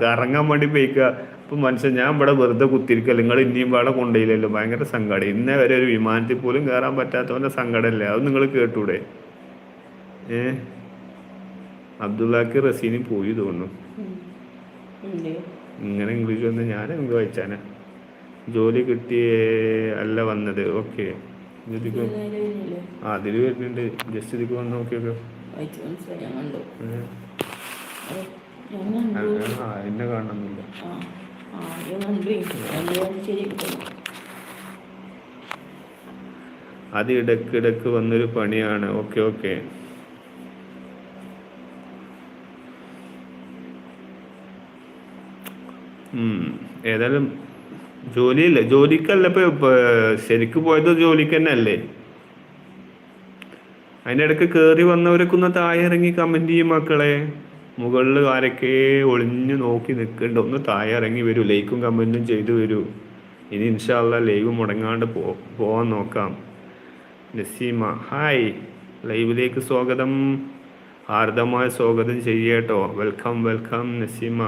കറങ്ങാൻ വേണ്ടി പോയിക്കുക. ഇപ്പം മനുഷ്യൻ ഞാൻ ഇവിടെ വെറുതെ കുത്തിരിക്കല്ല, നിങ്ങൾ ഇനിയും ഇവിടെ കൊണ്ടുപോയില്ലല്ലോ. ഭയങ്കര സങ്കടം. ഇന്നേ വരെ ഒരു വിമാനത്തിൽ പോലും കയറാൻ പറ്റാത്തവൻ്റെ സങ്കടമല്ലേ? അത് നിങ്ങൾ കേട്ടൂടെ? ഏഹ് അബ്ദുള്ളക്ക് റസീനി പോയി തോന്നുന്നു. ഇങ്ങനെ ഇംഗ്ലീഷ് വന്ന് ഞാൻ എന്ത് വായിച്ചാനാ? ജോലി കിട്ടി അല്ല വന്നത്. ഓക്കെ, ഇതിക്ക് അതിൽ വരുന്നുണ്ട്. ജസ്റ്റ് ഇതിക്ക് വന്ന് നോക്കിയൊക്കെ എന്നെ കാണണമെന്നില്ല. അത് ഇടയ്ക്കിടയ്ക്ക് വന്നൊരു പണിയാണ്. Okay okay. ഏതായാലും ജോലിയില്ല, ജോലിക്കല്ല ഇപ്പൊ ശരിക്ക് പോയത് ജോലിക്ക് തന്നെ അല്ലേ? അതിൻ്റെ ഇടയ്ക്ക് കയറി വന്നവരൊക്കെ ഒന്ന് താഴെ ഇറങ്ങി കമന്റ് ചെയ്യും മക്കളെ. മുകളിൽ ആരൊക്കെ ഒളിഞ്ഞു നോക്കി നിൽക്കണ്ട, ഒന്ന് താഴെ ഇറങ്ങി വരൂ, ലൈക്കും കമന്റും ചെയ്തു വരൂ. ഇനി ഇൻഷാ അല്ലാ ലൈവ് മുടങ്ങാണ്ട് പോവാൻ നോക്കാം. നസീമ ഹായ്, ലൈവിലേക്ക് സ്വാഗതം, ഹാർദമായ സ്വാഗതം ചെയ്യട്ടോ. Welcome welcome Naseema.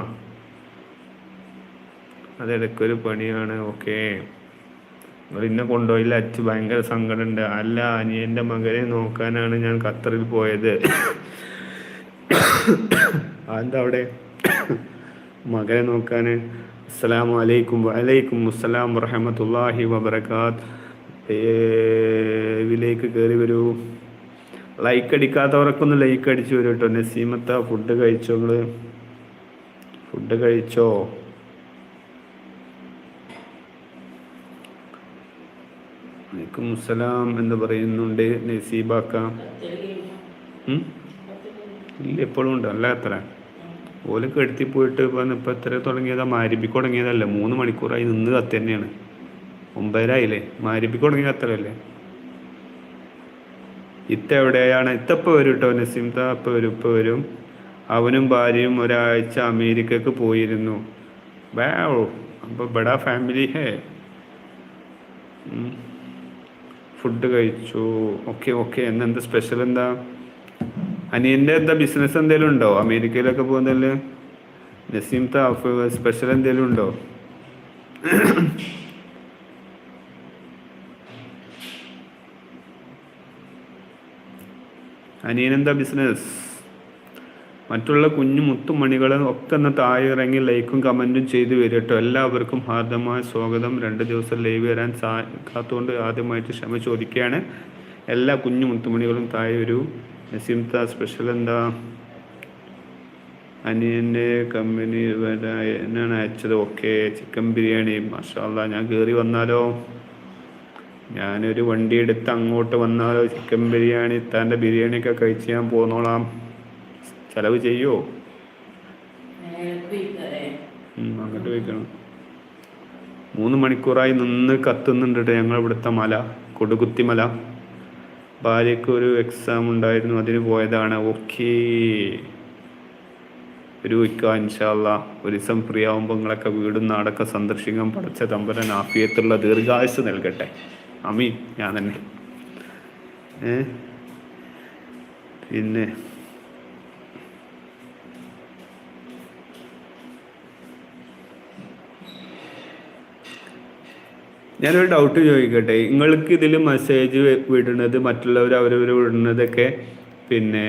അതിടയ്ക്കൊരു പണിയാണ്. ഓക്കെ, നിങ്ങൾ ഇന്നെ കൊണ്ടുപോയില്ല, അച്ഛൻ ഭയങ്കര സങ്കടമുണ്ട്. അല്ല, അനിയൻ്റെ മകനെ നോക്കാനാണ് ഞാൻ ഖത്തറിൽ പോയത്. അതെന്താ അവിടെ മകനെ നോക്കാൻ? അസ്സലാമു അലൈക്കും. വഅലൈക്കും അസ്സലാം വറഹ്മത്തുള്ളാഹി വബറകാത്ത്. ലൈവിലേക്ക് കയറി വരൂ. ലൈക്ക് അടിക്കാത്തവർക്കൊന്ന് ലൈക്ക് അടിച്ചു വരും കേട്ടോ. നസീമത്ത ഫുഡ് കഴിച്ചോ? നിങ്ങൾ ഫുഡ് കഴിച്ചോ? വലൈക്കും അസ്സലാം എന്ന് പറയുന്നുണ്ട് നസീബാക്ക. ഇല്ല, എപ്പോഴും ഉണ്ട്. അല്ല എത്ര ഓല് കെടുത്തി പോയിട്ട് ഇപ്പം എത്ര തുടങ്ങിയതാ? മാരിബിക്ക് തുടങ്ങിയതല്ല, 3 മണിക്കൂറായി നിന്ന് കത്ത് തന്നെയാണ്. 9:30 മാരിബിക്ക് തുടങ്ങിയ കത്തലല്ലേ? ഇത്ത എവിടെയാണ്? ഇത്തപ്പോൾ വരും കേട്ടോ നസീം താ, ഇപ്പം വരും. അവനും ഭാര്യയും ഒരാഴ്ച അമേരിക്കക്ക് പോയിരുന്നു. വാവ്, അപ്പോൾ ബഡാ ഫാമിലി ഹേ. ഫുഡ് കഴിച്ചു. Okay okay. എന്നെന്താ സ്പെഷ്യൽ? എന്താ അനിയൻ്റെ എന്താ ബിസിനസ് എന്തെങ്കിലും ഉണ്ടോ? അമേരിക്കയിലൊക്കെ പോകുന്നതല്ലേ നസീം താ, സ്പെഷ്യൽ എന്തെങ്കിലും ഉണ്ടോ? അനിയനെന്താ ബിസിനസ്? മറ്റുള്ള കുഞ്ഞു മുത്തുമണികളും ഒക്കെ ഒന്ന് താഴെ ഇറങ്ങി ലൈക്കും കമൻറ്റും ചെയ്ത് വരും കേട്ടോ. എല്ലാവർക്കും ഹാർദമായ സ്വാഗതം. 2 ദിവസം ലൈവ് വരാൻ കാത്തുകൊണ്ട് ആദ്യമായിട്ട് ക്ഷമ ചോദിക്കുകയാണ്. എല്ലാ കുഞ്ഞു മുത്തുമണികളും താഴെ വരൂ. നസീംത്ത സ്പെഷ്യൽ എന്താ? അനിയൻ്റെ കമ്പനി എന്നാണ് അയച്ചത്. Okay, chicken biryani. മാഷാ അല്ലാ, ഞാൻ കയറി വന്നാലോ? ഞാനൊരു വണ്ടി എടുത്ത് അങ്ങോട്ട് വന്നാലോ? ചിക്കൻ ബിരിയാണി, താൻ്റെ ബിരിയാണിയൊക്കെ കഴിച്ച് ഞാൻ പോന്നോളാം. ചെലവ് ചെയ്യോ? അങ്ങോട്ട് വയ്ക്കണം. 3 മണിക്കൂറായി നിന്ന് കത്തുന്നുണ്ട് ഞങ്ങൾ ഇവിടുത്തെ മല, കൊടുകുത്തി മല. ഭാര്യയ്ക്ക് ഒരു എക്സാം ഉണ്ടായിരുന്നു, അതിന് പോയതാണ്. ഓക്കേ, ഒരു ഇൻഷാ അല്ലാ ഒരു ദിവസം ഫ്രീ ആവുമ്പോൾ നിങ്ങളൊക്കെ വീടും നാടൊക്കെ സന്ദർശിക്കാൻ പഠിച്ച തമ്പുരാൻ ആഫിയത്തുള്ള ദീർഘായുസ്സ് നൽകട്ടെ. അമീൻ. ഞാൻ തന്നെ. പിന്നെ ഞാനൊരു ഡൗട്ട് ചോദിക്കട്ടെ? നിങ്ങൾക്ക് ഇതിൽ മെസ്സേജ് വിടുന്നത് മറ്റുള്ളവർ അവരവർ വിടുന്നതൊക്കെ പിന്നെ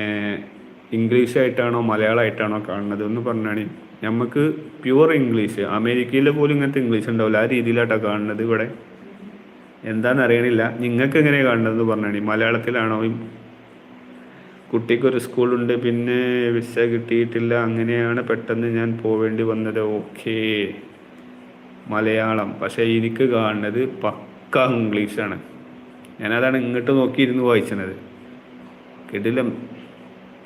ഇംഗ്ലീഷായിട്ടാണോ മലയാളമായിട്ടാണോ കാണുന്നത്? ഒന്ന് പറഞ്ഞാണ്. നമുക്ക് പ്യുവർ ഇംഗ്ലീഷ്, അമേരിക്കയിൽ പോലും ഇങ്ങനത്തെ ഇംഗ്ലീഷ് ഉണ്ടാവില്ല, ആ രീതിയിലായിട്ടാണ് കാണുന്നത്. ഇവിടെ എന്താണെന്ന് അറിയണില്ല. നിങ്ങൾക്ക് എങ്ങനെയാണ് കാണുന്നത് പറഞ്ഞാണ്? മലയാളത്തിലാണോ? കുട്ടിക്കൊരു സ്കൂളുണ്ട്, പിന്നെ വിസ കിട്ടിയിട്ടില്ല, അങ്ങനെയാണ് പെട്ടെന്ന് ഞാൻ പോവേണ്ടി വന്നത്. ഓക്കേ, മലയാളം. പക്ഷേ എനിക്ക് കാണുന്നത് പക്ക ഇംഗ്ലീഷാണ്. ഞാനതാണ് ഇങ്ങോട്ട് നോക്കിയിരുന്ന് വായിച്ചത്. കിടിലം.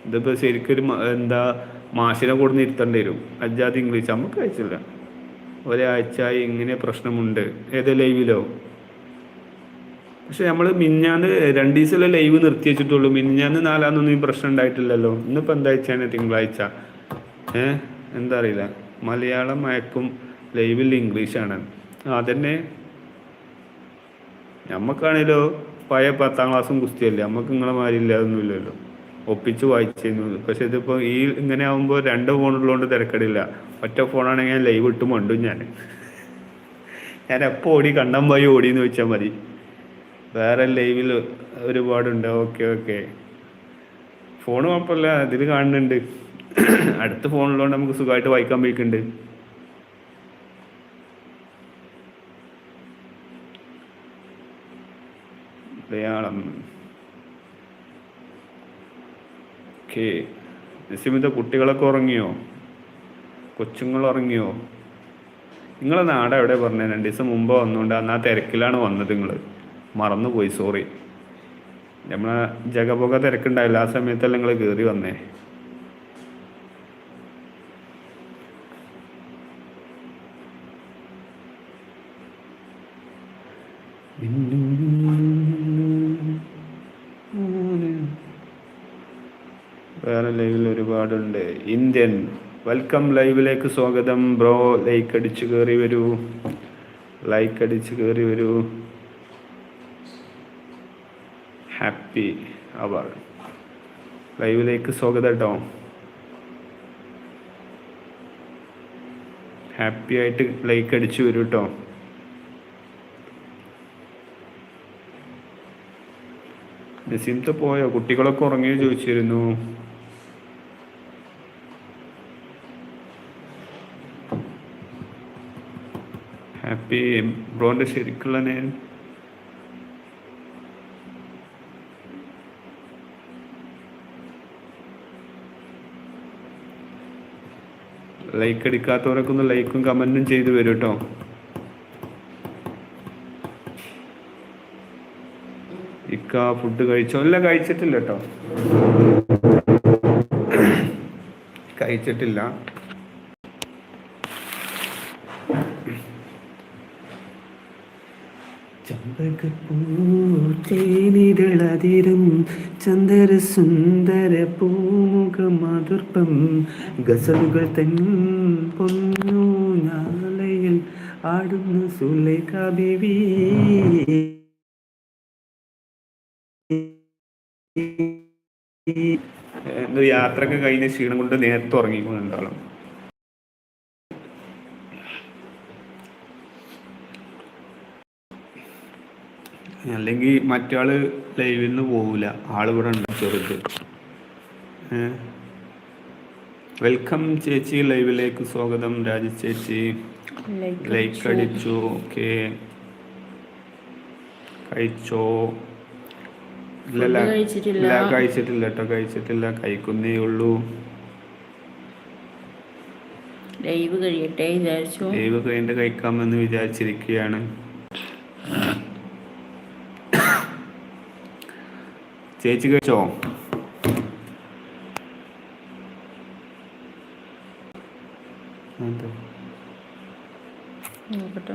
ഇതിപ്പോൾ ശരിക്കൊരു എന്താ മാഷിനെ കൂടെ ഇരുത്തേണ്ടി വരും. അജാതി ഇംഗ്ലീഷ് നമുക്ക് അയച്ചില്ല. ഒരാഴ്ചയായി ഇങ്ങനെ പ്രശ്നമുണ്ട്. ഏത് ലൈവിലോ? പക്ഷെ നമ്മൾ മിഞ്ഞാന്ന് 2 ദിവസമല്ലേ ലൈവ് നിർത്തി വെച്ചിട്ടുള്ളൂ. മിഞ്ഞാന്ന് 4-ാമതൊന്നും ഈ പ്രശ്നം ഉണ്ടായിട്ടില്ലല്ലോ. ഇന്നിപ്പോൾ എന്താ വെച്ചാൽ തിങ്കളാഴ്ച. എന്താ അറിയില്ല, മലയാളം മയക്കും ലൈവിൽ ഇംഗ്ലീഷാണ്. അതന്നെ നമുക്കാണേലോ പഴയ 10ാം ക്ലാസ്സും കുസ്തിയല്ലേ. നമുക്ക് നിങ്ങളെ മാതിരി ഇല്ലാതൊന്നുമില്ലല്ലോ. ഒപ്പിച്ച് വായിച്ചിരുന്നു. പക്ഷെ ഇതിപ്പോൾ ഈ ഇങ്ങനെ ആകുമ്പോൾ 2 ഫോണുള്ളതുകൊണ്ട് തിരക്കടില്ല. ഒറ്റ ഫോണാണെങ്കിൽ ഞാൻ ലൈവ് ഇട്ട് മണ്ടും. ഞാൻ എപ്പോൾ ഓടി കണ്ടം പോയി ഓടിയെന്ന് വെച്ചാൽ മതി. വേറെ ലൈവിൽ ഒരുപാടുണ്ട്. ഓക്കെ ഓക്കെ, ഫോൺ കുഴപ്പമില്ല, ഇതിൽ കാണുന്നുണ്ട്. അടുത്ത ഫോണുള്ളതുകൊണ്ട് നമുക്ക് സുഖമായിട്ട് വായിക്കാൻ പോയിക്കുന്നുണ്ട്. മലയാളം ഓക്കെ. നസീമിത, കുട്ടികളൊക്കെ ഉറങ്ങിയോ? കൊച്ചുങ്ങൾ ഉറങ്ങിയോ? നിങ്ങളെ നാട് എവിടെ പറഞ്ഞത്? 2 ദിവസം മുമ്പ് വന്നുകൊണ്ട് അന്ന് ആ തിരക്കിലാണ് വന്നത്. നിങ്ങൾ മറന്നുപോയി, സോറി. നമ്മളെ ജഗപൊക തിരക്കുണ്ടായില്ല, ആ സമയത്തല്ല നിങ്ങൾ കയറി വന്നേ. വേറെ ലൈവിൽ ഒരുപാടുണ്ട്. ഇന്ത്യൻ വെൽക്കം, ലൈവിലേക്ക് സ്വാഗതം ബ്രോ. ലൈക്ക് അടിച്ച് കയറി വരൂ, ലൈക്ക് അടിച്ച് കയറി വരൂ. ഹാപ്പി അവർ ലൈവിലേക്ക് സ്വാഗതം കേട്ടോ. ഹാപ്പി ആയിട്ട് ലൈക്ക് അടിച്ച് വരൂ കേട്ടോ. നസീമത്തെ പോയോ? കുട്ടികളൊക്കെ ഉറങ്ങിയോ ചോദിച്ചിരുന്നു. ഹാപ്പി ബ്രോന്റെ ശരിക്കുള്ള നേരം ലൈക്ക് അടിക്കാത്തവരൊക്കെ ഒന്ന് ലൈക്കും കമന്റും ചെയ്ത് വരും കേട്ടോ. ഇക്ക ഫുഡ് കഴിച്ചോ? അല്ല, കഴിച്ചിട്ടില്ല കേട്ടോ, കഴിച്ചിട്ടില്ല. ചമ്പകപ്പൂതേനിതളതിരും ചന്ദര സുന്ദര പൂമുഖമാതുർപ്പം ഗസലുകൾ തൻ പൊന്നു നാളയിൽ ആടുന്ന സുലേഖ ബീവി. യാത്രയൊക്കെ കഴിഞ്ഞ ക്ഷീണം കൊണ്ട് നേരത്തെ ഉറങ്ങിക്കൊണ്ടാളും. അല്ലെങ്കിൽ മറ്റാള് ലൈവിൽ നിന്ന് പോവില്ല, ആളിവിടെ ഉണ്ട് ചെറുത്. വെൽക്കം ചേച്ചി, ലൈവിലേക്ക് സ്വാഗതം. രാജ ചേച്ചി ലൈക്ക് അടിച്ചു. ഓക്കെ, കഴിച്ചോ? ഇല്ല, കഴിച്ചിട്ടില്ല കേട്ടോ, കഴിച്ചിട്ടില്ല, കഴിക്കുന്നേ ഉള്ളൂ. ലൈവ് കഴിയട്ടെ വിചാരിച്ചു. ലൈവ് കഴിഞ്ഞിട്ട് കഴിക്കാമെന്ന് വിചാരിച്ചിരിക്കുകയാണ്. ചേച്ചി കഴിച്ചോ? നോക്കട്ടെ,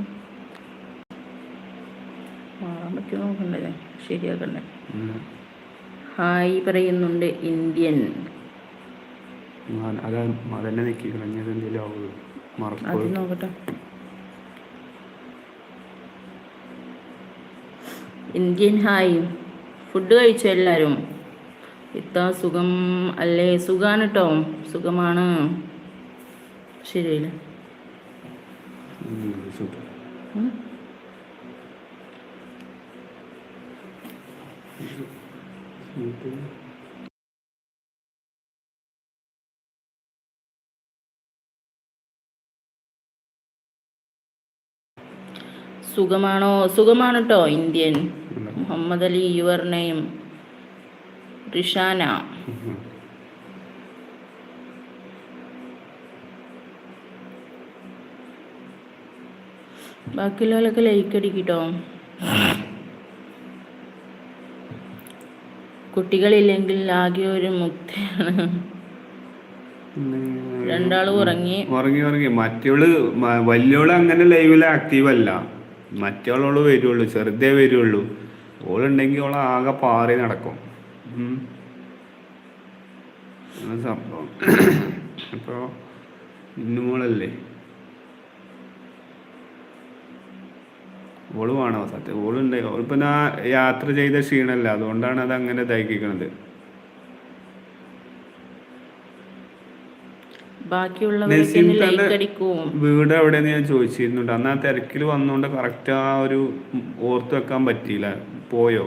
മാറാൻ പറ്റുമോ നോക്കണ്ടേ, ശരിയാക്കണ്ടേ. ഹായ് പറയുന്നുണ്ട് ഇന്ത്യൻ. അതന്നെ നിക്കി കളഞ്ഞത് എന്തെങ്കിലും ആവുള്ളൂ, അത് നോക്കട്ടെ. Indian hi. ഫുഡ് കഴിച്ചോ എല്ലാവരും? ഇത്താ സുഖം അല്ലേ? സുഖമാണ് കേട്ടോ, സുഖമാണ്. ശരിയല്ലേ? സുഖമാണോ? സുഖമാണ് കേട്ടോ Indian. Muhammad Ali, your name? Rishana. ബാക്കിയുള്ളവരൊക്കെ ലൈക്ക് അടിക്കട്ടോ. കുട്ടികളില്ലെങ്കിൽ ആകെ ഒരു മുക്തയാണ്. 2 ആളും ഉറങ്ങി. മറ്റോള് വലിയോള് അങ്ങനെ ലൈവിൽ ആക്റ്റീവ് അല്ല. മറ്റോളോള് വരുള്ളൂ, ചെറുതേ വരുള്ളൂ. ഓളുണ്ടെങ്കിൽ ഓളെ ആകെ പാറി നടക്കും. സംഭവം അപ്പോൾ ഇന്നുമോളല്ലേ, ഓള് വേണോ? സത്യം ഓളുണ്ട്. ഓളിപ്പോൾ ഞാൻ യാത്ര ചെയ്ത ക്ഷീണമല്ല, അതുകൊണ്ടാണ് അത് അങ്ങനെ ഇതാക്കിക്കണത്. ബാക്കിയുള്ളവരൊക്കെ ഒന്ന് ലൈക്ക് അടിക്കും. വീട് എവിടെയെന്ന് ഞാൻ ചോദിച്ചിരുന്നുണ്ട്. അന്ന് ആ തിരക്കിൽ വന്നുകൊണ്ട് കറക്റ്റ് ആ ഒരു ഓർത്ത് വെക്കാൻ പറ്റിയില്ല. പോയോ?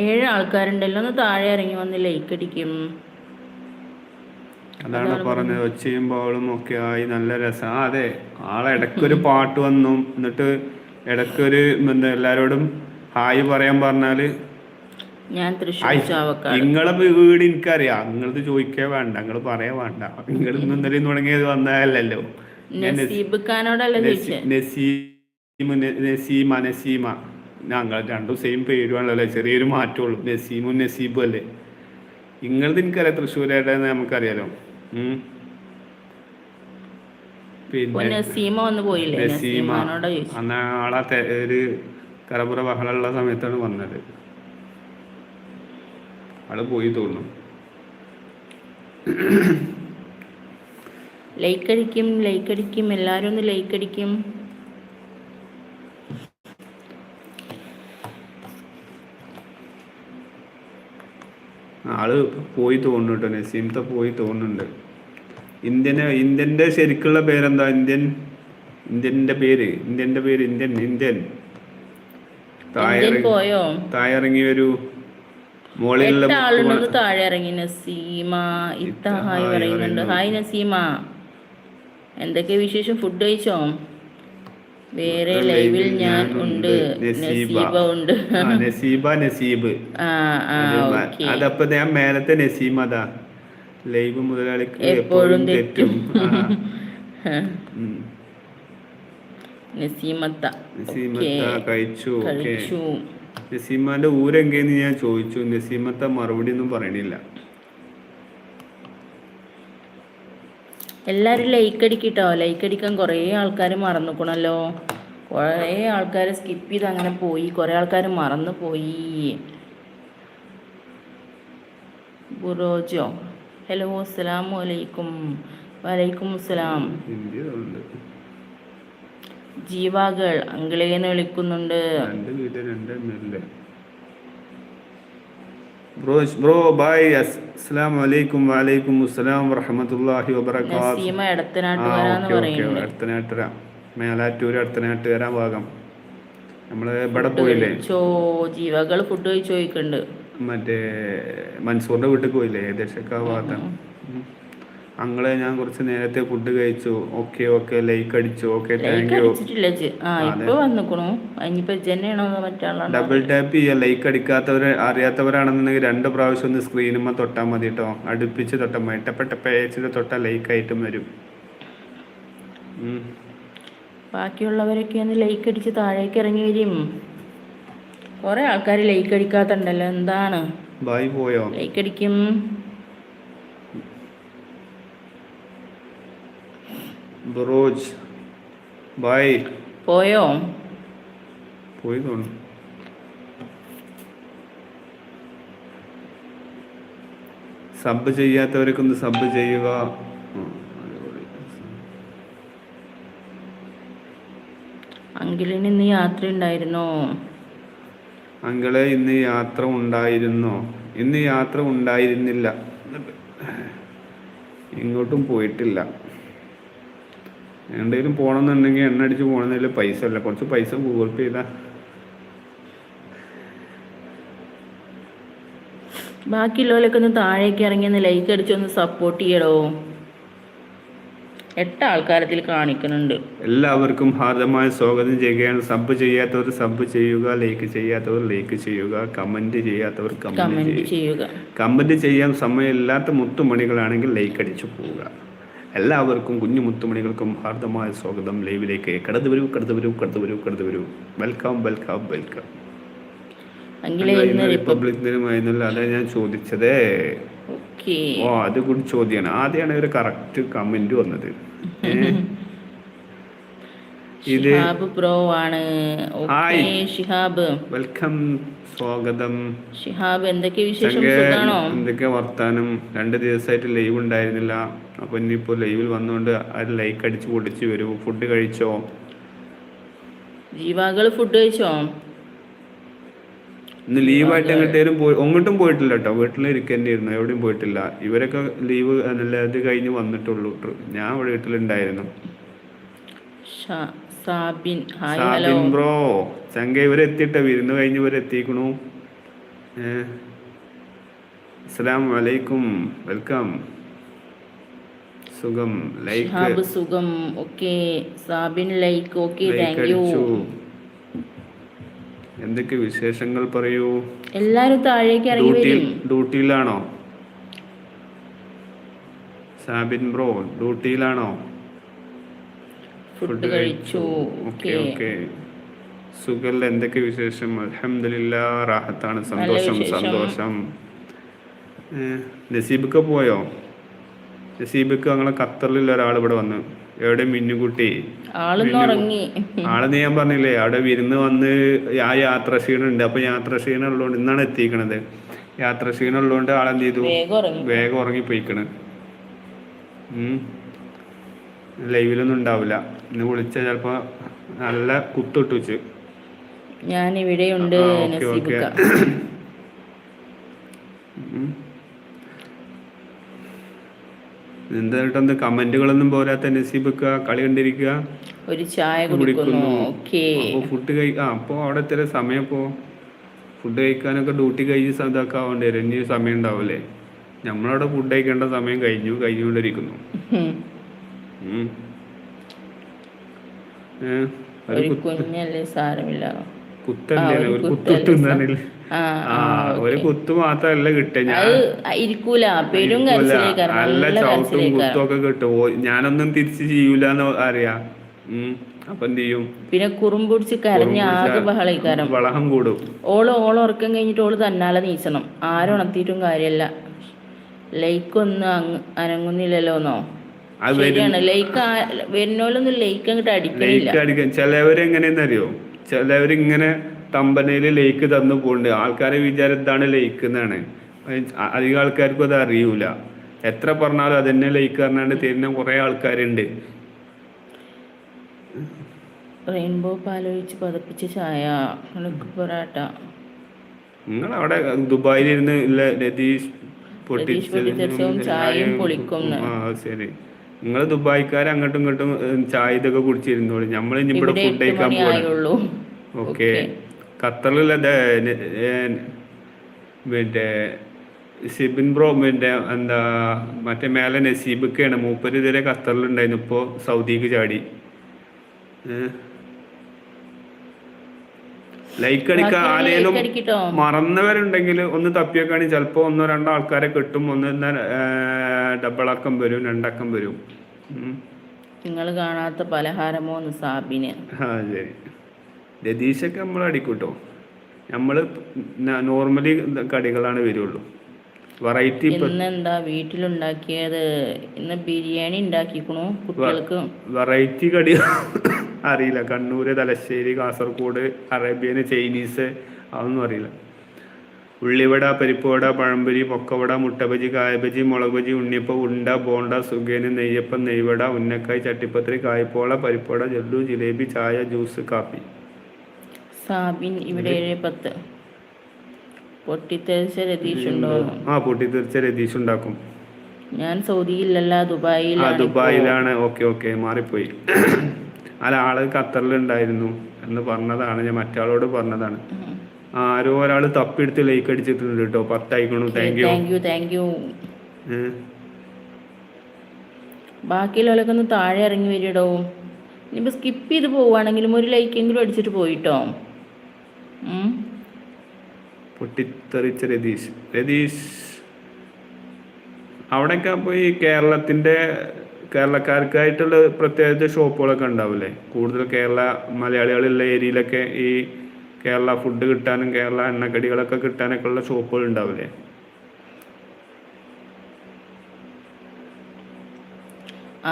7 ആൾക്കാരുണ്ടല്ലോ, ഒന്ന് താഴെ ഇറങ്ങി വന്ന് ലൈക്ക് അടിക്കും. അതാണ് പറഞ്ഞത്. ഒച്ചയും ബഹളും ഒക്കെ ആയി നല്ല രസം. അതെ, ആളെ ഇടയ്ക്കൊരു പാട്ട് വന്നു. എന്നിട്ട് ഇടയ്ക്കൊരു എല്ലാരോടും ഹായ് പറയാൻ പറഞ്ഞാല് ഞാൻ തൃശ്ശൂർ ചാവക്കാട്. നിങ്ങളെ വീട് എനിക്കറിയാം, നിങ്ങളത് ചോദിക്കേ വേണ്ട, നിങ്ങൾ പറയാ വേണ്ട. നിങ്ങൾ ഇന്നലെ തുടങ്ങിയത് വന്നതല്ലല്ലോ. നസീബ് ഖാനോടല്ല ചോദിച്ചേ. നസീമ ഞങ്ങൾ രണ്ടും സെയിം പേരുമാണല്ലോ, ചെറിയൊരു മാറ്റമുള്ളൂ. നസീമും നസീബും അല്ലേ. നിങ്ങളത് എനിക്കറിയാം, തൃശ്ശൂരായിട്ടാന്ന് നമുക്കറിയാലോ. പിന്നെ നസീമ വന്ന് പോയില്ലേ? നസീമ അന്ന് ആളെ ഒരു കറപുറ ബഹളമുള്ള സമയത്താണ് വന്നത്. ആള് പോയി തോന്നുന്നു. ലൈക്ക് അടിക്കും എല്ലാരും ഒന്ന് ലൈക്ക് അടിക്കും. ആള് പോയി തോന്നുന്നു കേട്ടോ. നസീമത്തെ പോയി തോന്നുന്നുണ്ട്. ഇന്ത്യന്റെ ശരിക്കുള്ള പേരെന്താ? ഇന്ത്യന്റെ പേര് ഇന്ത്യൻ താഴെ ഇറങ്ങി വരൂ. മോളിലുള്ള ആളുണ്ടെന്ന് താഴെ ഇറങ്ങി. നസീമ ഇത്ത ഹായ് പറയുന്നുണ്ട്. ഹായ് നസീമ, എന്തൊക്കെ വിശേഷം? ഫുഡ് കഴിച്ചോ? വേറെ ലൈവിൽ ഞാൻ ഉണ്ട്. നസീബ ഉണ്ട്. നസീബ് അതപ്പോ ഞാൻ മേലത്തെ നസീമ. അതാ ലൈവ് മുതലാളിക്ക് എപ്പോഴും തെറ്റും. നസീമത്ത കഴിച്ചു. നസീമാന്റെ ഊരെങ്കേന്ന് ഞാൻ ചോദിച്ചു. നസീമത്ത മറുപടി ഒന്നും പറയണില്ല. എല്ലാരും ലൈക്ക് അടിക്കട്ടോ. ലൈക്ക് അടിക്കാൻ കുറേ ആൾക്കാർ മറന്നുക്കണല്ലോ. കുറേ ആൾക്കാർ സ്കിപ്പ് ചെയ്ത് അങ്ങനെ പോയി. കുറേ ആൾക്കാർ മറന്നു പോയി. ബുറോജോ ഹലോ, അസ്സലാമു അലൈക്കും. വലൈക്കും അസ്സലാം. ജീവാകൾ അങ്കിളേന്ന് വിളിക്കുന്നുണ്ട്. Bro bye. അസ്സലാമു അലൈക്കും. വലൈക്കും അസ്സലാം വറഹ്മത്തുള്ളാഹി വബറകാതുഹു. നസീമ എടത്തനാട്ടുകാരാന്ന് പറയുന്നത്. എടത്തനാട്ടുകാര, മേലാറ്റൂർ എടത്തനാട്ടുകാര ഭാഗം. നമ്മള് ഇവിടെ പോയില്ലേ? ജീവകൾ ഫുഡ് കഴിച്ചു ചോദിക്കുന്നുണ്ട്. മറ്റേ മൻസൂറിന്റെ വീട്ടിൽ പോയില്ലേ? ഏകദേശം ആ ഭാഗത്താണ്. അങ്ങളെ ഞാൻ കുറച്ച് നേരത്തെ ഫുഡ് കഴിച്ചു. ഓക്കെ ലൈക്ക് അടിച്ചു. Okay thank U. Double tap ചെയ്യുക. ലൈക്ക് അടിക്കാത്തവര് അറിയാത്തവരാണെന്നുണ്ടെങ്കിൽ 2 പ്രാവശ്യം ഒന്ന് സ്ക്രീനുമ്മ തൊട്ടാൽ മതി കേട്ടോ. അടുപ്പിച്ച് തൊട്ടാൽ മതി. ടപ്പേച്ചിട്ട് തൊട്ടാൽ ലൈക്ക് ആയിട്ടും വരും. ബാക്കിയുള്ളവരൊക്കെ ഒന്ന് ലൈക്ക് അടിച്ച് താഴേക്ക് ഇറങ്ങി വരും. കുറെ ആൾക്കാർ ലൈക്ക് അടിക്കാത്തുണ്ടല്ലോ, എന്താണ്? ബായ് പോയോ? ലൈക്ക് അടിക്കും. ബറോജ് ബായ് പോയോ? പോയി തോന്നുന്നു. സബ് ചെയ്യാത്തവരൊക്കെ ഒന്ന് സബ് ചെയ്യുക. അങ്കിളിന് ഇന്ന് യാത്ര ഉണ്ടായിരുന്നോ? അങ്കിളെ ഇന്ന് യാത്ര ഉണ്ടായിരുന്നോ? ഇന്ന് യാത്ര ഉണ്ടായിരുന്നില്ല. ഇങ്ങോട്ടും പോയിട്ടില്ല. എന്തെങ്കിലും പോകണമെന്നുണ്ടെങ്കിൽ എണ്ണ അടിച്ച് പോകണമെന്നില്ല. പൈസ അല്ല, കുറച്ച് പൈസ ഗൂഗിൾ പേ ചെയ്താ. ബാക്കിയുള്ളവരൊക്കെ ഒന്ന് താഴേക്ക് ഇറങ്ങി ഒന്ന് ലൈക്ക് അടിച്ചൊന്ന് സപ്പോർട്ട് ചെയ്യടോ. 8 ആൾക്കാരത്തിൽ കാണിക്കുന്നുണ്ട്. എല്ലാവർക്കും ഹാർദമായ സ്വാഗതം ചെയ്യുകയാണ്. സബ് ചെയ്യാത്തവർ സബ് ചെയ്യുക, ലൈക്ക് ചെയ്യാത്തവർ ലൈക്ക് ചെയ്യുക, കമന്റ് ചെയ്യാത്തവർ കമന്റ് ചെയ്യുക. കമന്റ് ചെയ്യാൻ സമയമില്ലാത്ത മുത്തുമണികളാണെങ്കിൽ ലൈക്ക് അടിച്ചു പോവുക. എല്ലാവർക്കും കുഞ്ഞു മുത്തുമണികൾക്കും ഹാർദമായ സ്വാഗതം ലൈവിലേക്ക്. കടന്നു വരൂ. വെൽക്കം. റിപ്പബ്ലിക് ദിനമായിരുന്നല്ലോ, അതാണ് ഞാൻ ചോദിച്ചത്. ഓ, അത് കൂടി ചോദ്യമാണ്. ആദ്യമാണ് ഒരു കറക്റ്റ് കമന്റ് വന്നത്. ഇത് ബ്രോ ആണ്. ഷിഹാബ് വെൽക്കം, സ്വാഗതം. ഷിഹാബ്, എന്തൊക്കെ വിശേഷം? സുഖാണോ? എന്തൊക്കെ വർത്താനം? 2 ദിവസമായിട്ട് ലൈവ് ഉണ്ടായിരുന്നില്ല. അപ്പൊ ഇനിയിപ്പോ ലൈവിൽ വന്നുകൊണ്ട് അത് ലൈക്ക് അടിച്ച് പൊടിച്ച് വരൂ. ഫുഡ് കഴിച്ചോ? ജീവാകൾ ഫുഡ് കഴിച്ചോ? ഇന്ന് ലീവായിട്ട് എങ്ങോട്ടും പോയിട്ടില്ല കേട്ടോ, വീട്ടിലിരിക്കേണ്ടിയിരുന്നു, എവിടെയും പോയിട്ടില്ല. ഇവരൊക്കെ ലീവ് ഇത് കഴിഞ്ഞ് വന്നിട്ടുള്ളൂ. ഞാൻ ഇവിടെ വീട്ടിലുണ്ടായിരുന്നു. Sabin hi hello. Sabin bro ചങ്ക ഇവരെത്തിയിട്ട വിരുന്ന് കഴിഞ്ഞ് ഇവരെത്തിക്കണു. അസ്സലാമു അലൈക്കും, വെൽക്കം. സുഖം, ലൈക്ക് സുഖം. Okay Sabin like. Okay, thank you. എന്തൊക്കെ വിശേഷങ്ങൾ പറയൂ. എല്ലാരും താഴേക്ക് ഇറങ്ങി വരും. ഡ്യൂട്ടിയിലാണോ സാബിൻ ബ്രോ? ഡ്യൂട്ടിയിലാണോ? ഫുഡ് കഴിച്ചു. Okay okay. സുഖല്ല, എന്തൊക്കെ വിശേഷം? അൽഹംദുലില്ലാഹ്, റാഹത്താണ്, സന്തോഷം സന്തോഷം. നസീബൊക്കെ പോയോ? നസീബക്ക് ഞങ്ങളെ ഖത്തറിലുള്ള ഒരാൾ ഇവിടെ വന്നു. എവിടെ മിന്നുകുട്ടി? ആളെന്ന് ഞാൻ പറഞ്ഞില്ലേ, അവിടെ വിരുന്ന് വന്ന് ആ യാത്ര ക്ഷീണം ഉണ്ട്. അപ്പൊ യാത്ര ക്ഷീണം ഉള്ളതുകൊണ്ട് ഇന്നാണ് എത്തിക്കണത്. യാത്ര ക്ഷീണം ഉള്ളതുകൊണ്ട് ആളെന്ത് ചെയ്തു, വേഗം ഉറങ്ങിപ്പോയിക്കണ്. ലൈവിലൊന്നും ഉണ്ടാവില്ല. ഇന്ന് വിളിച്ച ചിലപ്പോ നല്ല കുത്തിട്ട് വെച്ച്. ഞാൻ ഇവിടെയുണ്ട്. എന്താ കമന്റുകളൊന്നും പോരാത്ത നസീബക്ക കളി കണ്ടിരിക്കുക, ഒരു ചായ കുടിക്കുന്നു. അപ്പൊ ഫുഡ് അപ്പൊ അവിടെ എത്ര സമയം? ഇപ്പോ ഫുഡ് കഴിക്കാനൊക്കെ ഡ്യൂട്ടി കഴിഞ്ഞ് ഇതൊക്കെ ആവേണ്ടി വരും. ഇനി സമയം ഉണ്ടാവില്ലേ? നമ്മളവിടെ ഫുഡ് കഴിക്കേണ്ട സമയം കഴിഞ്ഞുകൊണ്ടിരിക്കുന്നു. കുഞ്ഞല്ലേ, സാരമില്ല. കുത്തല്ലേ, ഒരു കുത്തിട്ട് ഒരു കുത്തു മാത്രല്ല കിട്ടുക. നല്ല ചവിട്ടും കുത്തും ഒക്കെ കിട്ടും. ഞാനൊന്നും തിരിച്ച് ചെയ്യൂലെന്ന് അറിയാം. അപ്പൊ എന്ത് ചെയ്യും? പിന്നെ കുറുമ്പുടിച്ച് കരഞ്ഞ് ആകെ ബഹളം കൂടും. ഓള് ഉറക്കം കഴിഞ്ഞിട്ട് ഓള് തന്നാലെ നീച്ചണം. ആരും ഉണർത്തിയിട്ടും കാര്യമല്ല. ലൈക്ക് ഒന്നും അനങ്ങുന്നില്ലല്ലോന്നോ? ശരിയാണ്, ലൈക്ക് വരുന്നോലൊന്നും ലൈക്ക് അങ്ങോട്ട് അടിക്കണില്ല. ചിലവരെങ്ങനെയെന്നറിയോ, ചിലവരിങ്ങനെ തമ്പനയില് ലൈക്ക് തന്നു പോണ്ട്. ആൾക്കാരെ വിചാരം ഇതാണ് ലൈക്ക് എന്നാണ്. അധികം ആൾക്കാർക്കും അത് അറിയൂല. എത്ര പറഞ്ഞാലും അതന്നെ ലൈക്ക് പറഞ്ഞാണ്ട് തരുന്ന കുറെ ആൾക്കാരുണ്ട്. റെയിൻബോ പാലൊഴിച്ച് പതപ്പിച്ച ചായ, പൊറാട്ട. നിങ്ങളവിടെ ദുബായിലിരുന്ന് രതീഷ് പൊട്ടിച്ചതും ചായയും പൊളിക്കും. ശരി, നിങ്ങൾ ദുബായിക്കാർ അങ്ങോട്ടും ഇങ്ങോട്ടും ചായ ഇതൊക്കെ കുടിച്ചിരുന്നോളൂ. നമ്മൾ ഇനി ഇവിടെ ഫുഡ് കഴിക്കാൻ പോകുള്ളൂ. ഓക്കെ. ഖത്തറിലുള്ള മറ്റേ സിബിൻ ബ്രോ എന്താ മറ്റേ മേലെ നസീബൊക്കെയാണ്. മൂപ്പര് ഇതുവരെ ഖത്തറിലുണ്ടായിരുന്നു, ഇപ്പോൾ സൗദിക്ക് ചാടി. ലൈക്ക് അടിക്കാൻ ആരെങ്കിലും മറന്നവരുണ്ടെങ്കിൽ ഒന്ന് തപ്പിയൊക്കെയാണെങ്കിൽ ചിലപ്പോൾ 1-2 ആൾക്കാരെ കിട്ടും. ഒന്ന് ഡബിളക്കം വരും, 2 അക്കം വരും. നിങ്ങൾ കാണാത്ത പലഹാരമോ സാബിന്? ശരി, രതീഷൊക്കെ നമ്മൾ അടിക്കൂട്ടോ. നമ്മൾ നോർമലി കടികളാണ് വരുള്ളൂ. വെറൈറ്റി ഇന്നെന്താ വീട്ടിലുണ്ടാക്കിയത്? ഇന്ന് ബിരിയാണി ഉണ്ടാക്കിക്കണു കുട്ടികൾക്ക്. വെറൈറ്റി കടി അറിയില്ല. കണ്ണൂര്, തലശ്ശേരി, കാസർഗോഡ്, അറേബ്യന്, ചൈനീസ് അതൊന്നും അറിയില്ല. ഉള്ളിവട, പരിപ്പുവട, പഴംപൊരി, പൊക്കവട, മുട്ടബജി, കായബജി, മുളക് ബജി, ഉണ്ണിയപ്പം, ഉണ്ട, ബോണ്ട, സുഗേന്, നെയ്യപ്പം, നെയ്വട, ഉന്നക്കായ്, ചട്ടിപ്പത്രി, കായ്പോള, പരിപ്പുവട, ജല്ലു, ജിലേബി, ചായ, ജ്യൂസ്, കാപ്പി. സാബിൻ ഇവിടെ 10. പൊട്ടിത്തെറിച്ച രതീഷ് ഉണ്ടോ? പൊട്ടിത്തെറിച്ച രതീഷ് ഉണ്ടാക്കും. ഞാൻ സൗദിയിലല്ല, ദുബായിലാണ്. ഓക്കെ, മാറിപ്പോയി. അല്ല, ആള് ഖത്തറിലുണ്ടായിരുന്നു എന്ന് പറഞ്ഞതാണ്. ഞാൻ മറ്റാളോട് പറഞ്ഞതാണ്. ആരോ ഒരാൾ തപ്പിയെടുത്ത് ലൈക്ക് അടിച്ചിട്ടുണ്ട് കേട്ടോ. 10 ആയിക്കണു. Thank you. ബാക്കിയുള്ളവരൊക്കെ ഒന്ന് താഴെ ഇറങ്ങി വരിടോ. ഇനിയിപ്പോൾ സ്കിപ്പ് ചെയ്ത് പോവുകയാണെങ്കിലും ഒരു ലൈക്കെങ്കിലും അടിച്ചിട്ട് പോയിട്ടോ. പൊട്ടിത്തെറിച്ച രതീഷ് അവിടെയൊക്കെ പോയി കേരളക്കാർക്കായിട്ടുള്ള പ്രത്യേക ഷോപ്പുകളൊക്കെ ഉണ്ടാവില്ലേ? കൂടുതൽ മലയാളികളുള്ള ഏരിയയിലൊക്കെ ഈ കേരള ഫുഡ് കിട്ടാനും കേരള എണ്ണക്കടികളൊക്കെ കിട്ടാനൊക്കെ ഉള്ള ഷോപ്പുകൾ ഉണ്ടാവില്ലേ?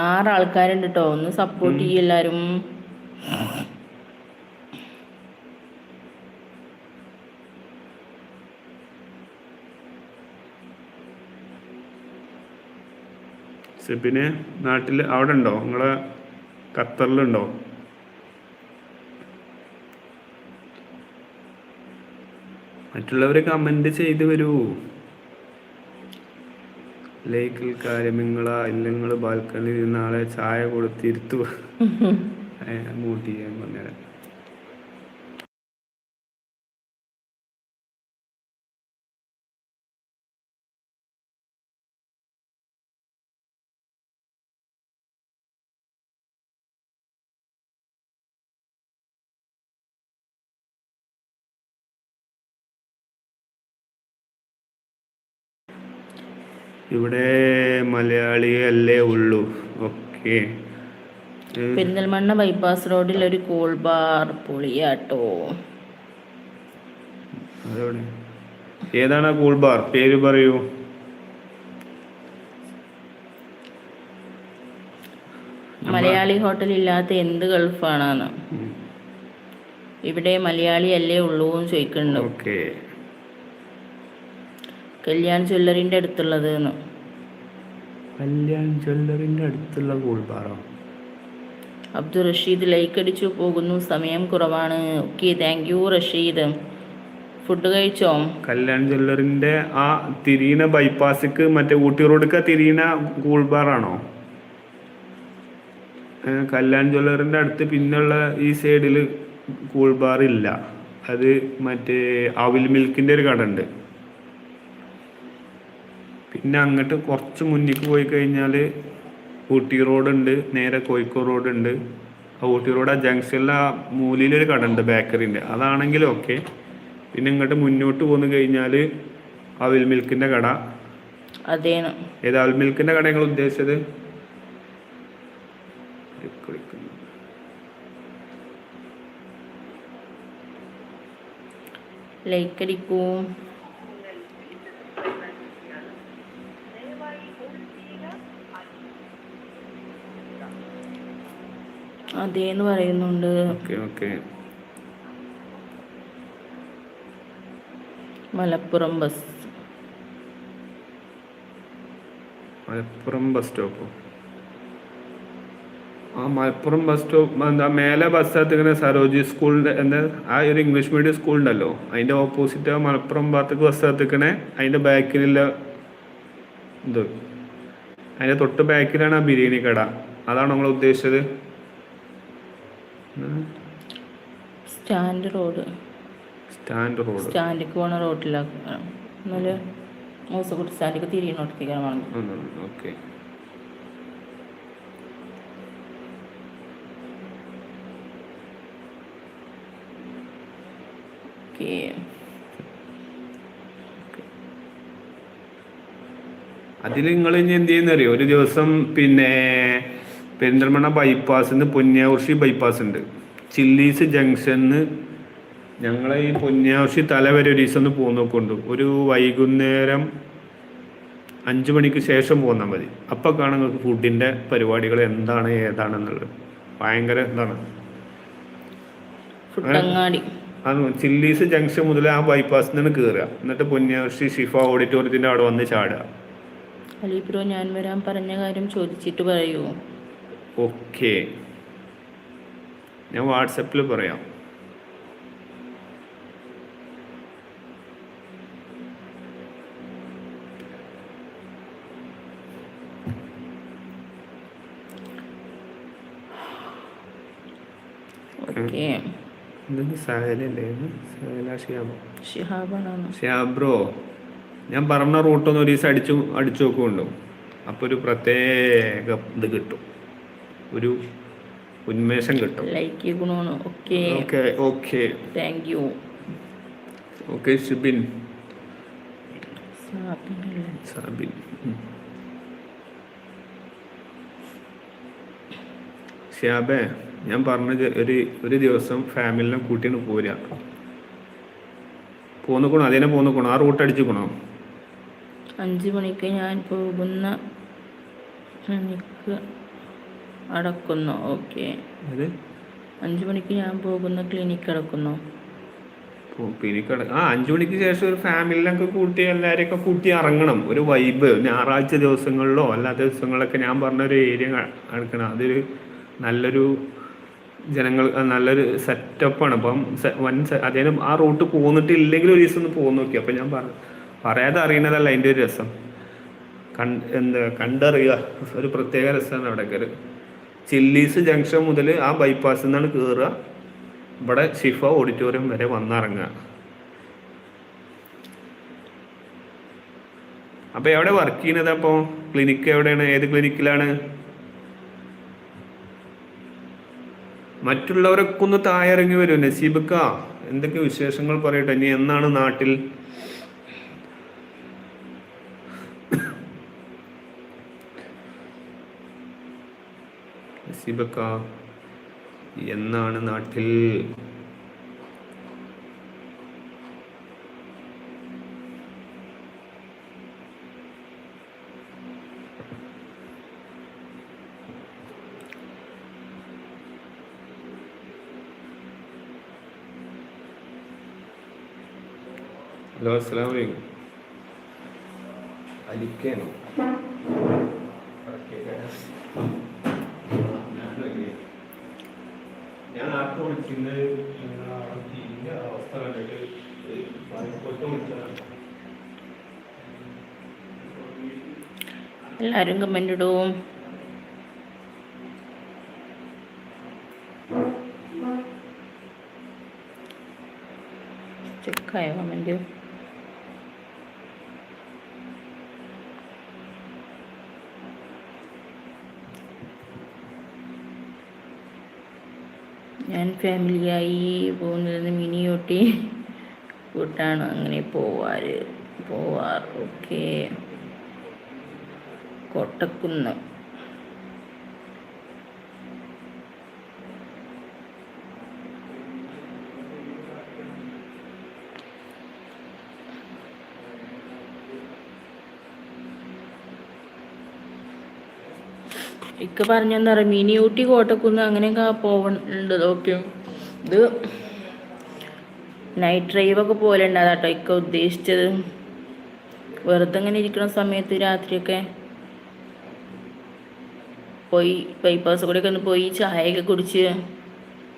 6 ആൾക്കാരുണ്ട് കേട്ടോ. ഒന്ന് സപ്പോർട്ട് ചെയ്യും എല്ലാവരും. പിന്നെ നാട്ടിൽ അവിടെ ഉണ്ടോ? നിങ്ങളെ ഖത്തറിലുണ്ടോ? മറ്റുള്ളവർ കമന്റ് ചെയ്ത് വരൂ. ലൈക്കിൽ കാര്യം നിങ്ങളാ ഇല്ലങ്ങൾ ബാൽക്കണിയിൽ നാളെ ചായ കൊടുത്തിരുത്തു മൂട്ടി ചെയ്യാൻ പറഞ്ഞുതരാം. ഇവിടെ മലയാളി അല്ലേ ഉള്ളൂ. ഓക്കെ. പെരിന്തൽമണ്ണ ബൈപ്പാസ് റോഡിൽ ഒരു കൂൾ ബാർ പൊളിയാട്ടോ. അതോടെ ഏതാണ് കൂൾ ബാർ? പേര് പറയൂ. മലയാളി ഹോട്ടൽ ഇല്ലാത്ത എന്ത് ഗൾഫാണെന്ന്. ഇവിടെ മലയാളി അല്ലേ ഉള്ളൂ എന്ന് ചോദിക്കുന്നുണ്ട്. ഓക്കെ. കല്യാൺ ജ്വല്ലറിന്റെ അടുത്തുള്ളത്. കല്യാൺ ജ്വല്ലറിന്റെ അടുത്തുള്ള കൂൾ ബാറോ? അബ്ദുൾ റഷീദ് ലൈക്ക് അടിച്ചു പോകുന്നു, സമയം കുറവാണ്. Okay, thank you Rasheed. Food കഴിച്ചോ? കല്യാൺ ജ്വല്ലറിന്റെ ആ തിരീന ബൈപ്പാസിക്ക് മറ്റേ ഊട്ടി റോഡൊക്കെ തിരീന കൂൾ ബാറാണോ? കല്യാൺ ജ്വല്ലറിന്റെ അടുത്ത് പിന്നുള്ള ഈ സൈഡിൽ കൂൾ ബാർ ഇല്ല. അത് മറ്റേ അവിൽ മിൽക്കിന്റെ ഒരു കട ഉണ്ട്. പിന്നെ അങ്ങോട്ട് കുറച്ച് മുന്നിലേക്ക് പോയി കഴിഞ്ഞാൽ ഊട്ടി റോഡുണ്ട്, നേരെ കോഴിക്കോട് റോഡുണ്ട്. ആ ഊട്ടി റോഡ് ആ ജംഗ്ഷനിലെ ആ മൂലയിലൊരു കട ഉണ്ട്, ബേക്കറിൻ്റെ. അതാണെങ്കിലും ഓക്കെ. പിന്നെ ഇങ്ങോട്ട് മുന്നോട്ട് പോന്നു കഴിഞ്ഞാൽ അവിൽ മിൽക്കിൻ്റെ കട. അതേന്ന്. ഏത് അവിൽ മിൽക്കിൻ്റെ കട നിങ്ങൾ ഉദ്ദേശിച്ചത്? ലൈക്ക് അടിക്കൂ. അതേന്ന് പറയുന്നുണ്ട്. മലപ്പുറം ബസ് സ്റ്റോപ്പോ? ആ മലപ്പുറം ബസ് സ്റ്റോപ്പ് എന്താ മേലെ ബസ് ഇങ്ങനെ സരോജി സ്കൂളിൻ്റെ എന്താ ആ ഒരു ഇംഗ്ലീഷ് മീഡിയം സ്കൂൾ ഉണ്ടല്ലോ, അതിൻ്റെ ഓപ്പോസിറ്റ് മലപ്പുറം ഭാഗത്തേക്ക് ബസ് എത്തിക്കണേ. അതിൻ്റെ ബാക്കിലുള്ള ഇത് അതിൻ്റെ തൊട്ട് ബാക്കിലാണ് ആ ബിരിയാണി കട. അതാണോ നിങ്ങൾ ഉദ്ദേശിച്ചത്? Stand road. സ്റ്റാൻഡിലേക്ക് പോണ റോഡിലാണ്. എന്നാല് മൂസക്കുട്ടി സ്റ്റാൻഡിലേക്ക് തിരിയണോട്ടിരിക്കാൻ. ഓക്കെ. അതിൽ നിങ്ങൾ ഇനി എന്ത് ചെയ്യുന്നറിയോ? ഒരു ദിവസം പിന്നെ പെരിന്തൽമണ്ണ ബൈപ്പാസിന്ന് പൊന്നിയാവർഷി ബൈപ്പാസ് ഉണ്ട്, ചില്ലീസ് ജംഗ്ഷന്ന് ഞങ്ങളെ ഈ പൊന്നിയാവർഷി തല വരെ ഒരു ദിവസം ഒന്ന് പോകുന്ന നോക്കുന്നുണ്ട്. ഒരു വൈകുന്നേരം 5 മണിക്ക് ശേഷം പോന്നാൽ മതി. അപ്പം കാണാൻ നിങ്ങൾക്ക് ഫുഡിൻ്റെ പരിപാടികൾ എന്താണ് ഏതാണെന്നുള്ളത്. ഭയങ്കര എന്താണ് അത് ചില്ലീസ് ജംഗ്ഷൻ മുതൽ ആ ബൈപ്പാസിൽ നിന്ന് കയറുക, എന്നിട്ട് പൊന്നിയാവർഷി ഷിഫ ഓഡിറ്റോറിയത്തിൻ്റെ അവിടെ വന്ന് ചാടുക. അലിബ്രോ, ഞാൻ വരാൻ പറഞ്ഞ കാര്യം ചോദിച്ചിട്ട് പറയൂ. ഓക്കെ, ഞാൻ വാട്സപ്പിൽ പറയാം. ഷിഹാബ്രോ, ഞാൻ പറഞ്ഞ റൂട്ടൊന്ന് ഒരു ദിവസം അടിച്ചു നോക്കുന്നുണ്ടോ? അപ്പോൾ ഒരു പ്രത്യേക ഇത് കിട്ടും, ഒരു ഉന്മേഷം കിട്ടും. Okay Shibin Sabin. ഷിയാബേ, ഞാൻ പറഞ്ഞ ഒരു ദിവസം ഫാമിലിനെ കൂട്ടിയാണ് പോരുക. പോന്നിക്കണോ? അതിനെ പോന്നിക്കണോ? ആ റൂട്ട് അടിച്ചിക്കണോ? 5 മണിക്ക് ഞാൻ പോകുന്ന ക്ലിനിക്ക് അടക്കുന്നു. ഓക്കെ, 5 മണിക്ക് ഞാൻ പോകുന്ന ക്ലിനിക്ക് അടക്കുന്നു. ക്ലിനിക്ക് 5 മണിക്ക് ശേഷം ഒരു ഫാമിലിനൊക്കെ കൂട്ടി എല്ലാവരെയൊക്കെ കൂട്ടി ഇറങ്ങണം. ഒരു വൈബ്. ഞായറാഴ്ച ദിവസങ്ങളിലോ അല്ലാത്ത ദിവസങ്ങളിലൊക്കെ ഞാൻ പറഞ്ഞൊരു ഏരിയ എടുക്കണം. അതൊരു നല്ലൊരു ജനങ്ങൾ നല്ലൊരു സെറ്റപ്പാണ്. അപ്പം അതേലും ആ റൂട്ട് പോന്നിട്ടില്ലെങ്കിൽ ഒരു ദിവസം ഒന്ന് പോകുന്ന നോക്കി. അപ്പം ഞാൻ പറയാതെ അറിയുന്നതല്ല അതിൻ്റെ ഒരു രസം. കണ്ടറിയുക, ഒരു പ്രത്യേക രസമാണ് അവിടെ കയറി. ചില്ലീസ് ജംഗ്ഷൻ മുതൽ ആ ബൈപ്പാസിൽ നിന്നാണ് കയറുക, ഇവിടെ ഷിഫ ഓഡിറ്റോറിയം വരെ വന്നിറങ്ങുക. അപ്പോൾ എവിടെ വർക്ക് ചെയ്യുന്നത്? അപ്പോൾ ക്ലിനിക്ക് എവിടെയാണ്? ഏത് ക്ലിനിക്കിലാണ്? മറ്റുള്ളവരൊക്കെ ഒന്ന് താഴെ ഇറങ്ങി വരും. നസീബക്ക എന്തൊക്കെ വിശേഷങ്ങൾ പറയട്ടെ. ഇനി എന്നാണ് നാട്ടിൽ? നസീബക്ക എന്നാണ് നാട്ടിൽ? ഹലോ, അസ്സലാമു അലൈക്കും. അലിക്കാനോ? ഞാൻ ആർക്ക് വിളിക്കുന്നത്? അവസ്ഥ കണ്ടിട്ട് വിളിച്ചതാണ്. എല്ലാവരും കമൻ്റ് ഇടും. ചെക്കായോ കമൻ്റ്? ഞാൻ ഫാമിലിയായി പോകുന്നത് മിനി ഊട്ടി കൂട്ടാണ്. അങ്ങനെ പോവാർ. ഓക്കെ. കോട്ടക്കുന്ന്. ഇക്ക പറഞ്ഞെന്താ പറയുക, മിനി ഊട്ടി കോട്ടക്കുന്ന് അങ്ങനെയൊക്കെ പോകണുണ്ട്. ഓക്കെ, ഇത് നൈറ്റ് ഡ്രൈവൊക്കെ പോലെ ഉണ്ട്. അതാട്ടോ ഇക്ക ഉദ്ദേശിച്ചത്. വെറുതെ ഇങ്ങനെ ഇരിക്കുന്ന സമയത്ത് രാത്രിയൊക്കെ പോയി ബൈപ്പാസ് കൂടെയൊക്കെ ഒന്ന് പോയി ചായയൊക്കെ കുടിച്ച്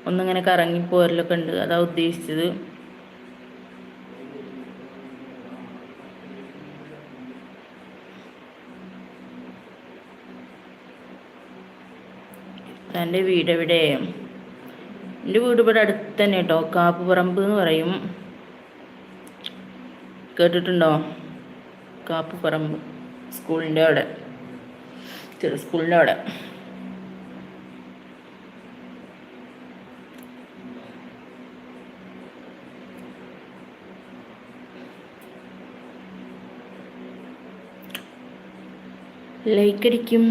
ഒന്നിങ്ങനെ കറങ്ങിപ്പോരലൊക്കെ ഉണ്ട്. അതാ ഉദ്ദേശിച്ചത്. എൻ്റെ വീട് എവിടെ? എൻ്റെ വീട് ഇവിടെ അടുത്ത് തന്നെ കേട്ടോ. കാപ്പുപറമ്പ് എന്ന് പറയും. കേട്ടിട്ടുണ്ടോ? കാപ്പുപറമ്പ് സ്കൂളിൻ്റെ അവിടെ, ചെറിയ സ്കൂളിൻ്റെ അവിടെ. ലൈക്ക് അടിക്കും.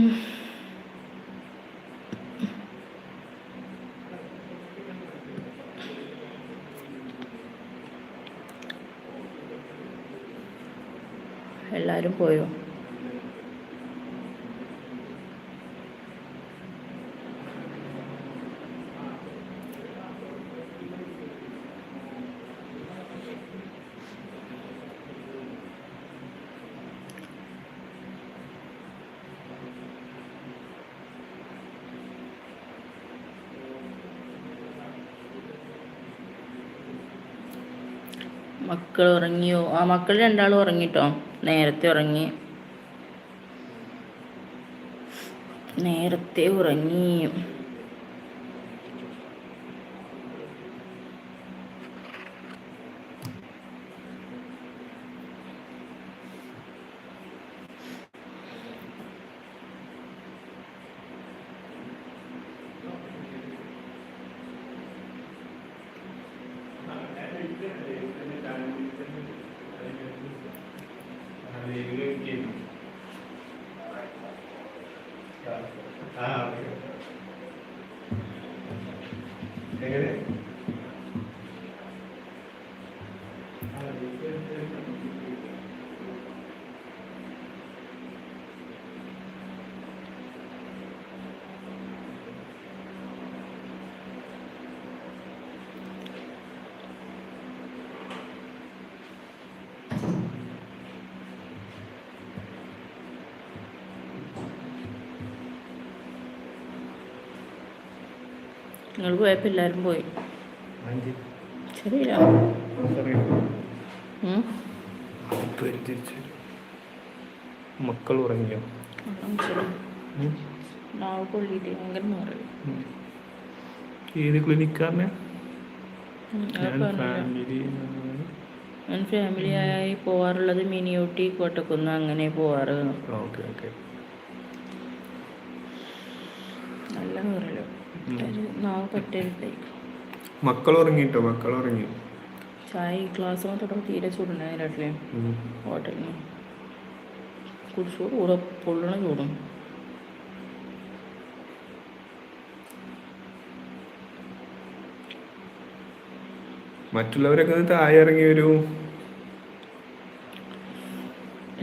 എല്ലാവരും പോയോ? മക്കൾ ഉറങ്ങിയോ? ആ, മക്കൾ രണ്ടാളും ഉറങ്ങിട്ടോ. നേരത്തെ ഉറങ്ങി. എങ്ങനെ? നിങ്ങൾ പോയപ്പോൾ എല്ലാവരും പോയി. ശരിയില്ല. മക്കൾ ഉറങ്ങിയോ? നാവ് കൊള്ളിയിട്ട് ഭയങ്കര പറയും. ഏത് ക്ലിനിക്കാരനെ? ഞാൻ ഫാമിലിയായി പോവാറുള്ളത് മിനിയൂട്ടി, കോട്ടക്കുന്ന്, അങ്ങനെ പോവാറ്. Okay okay. നല്ല പറയല്ലോ, നാവ് പറ്റരുതായിരിക്കും. മക്കൾ ഉറങ്ങിട്ടോ? മക്കൾ ഉറങ്ങി. ചായ ക്ലാസ് തൊട്ട് തീരെ ചൂടുണ്ടായില്ലേ ഹോട്ടലിന്? കുടിച്ചോട് കൂടെ പൊള്ളണ ചൂടും. മറ്റുള്ളവരൊക്കെ താഴെ ഇറങ്ങി വരൂ.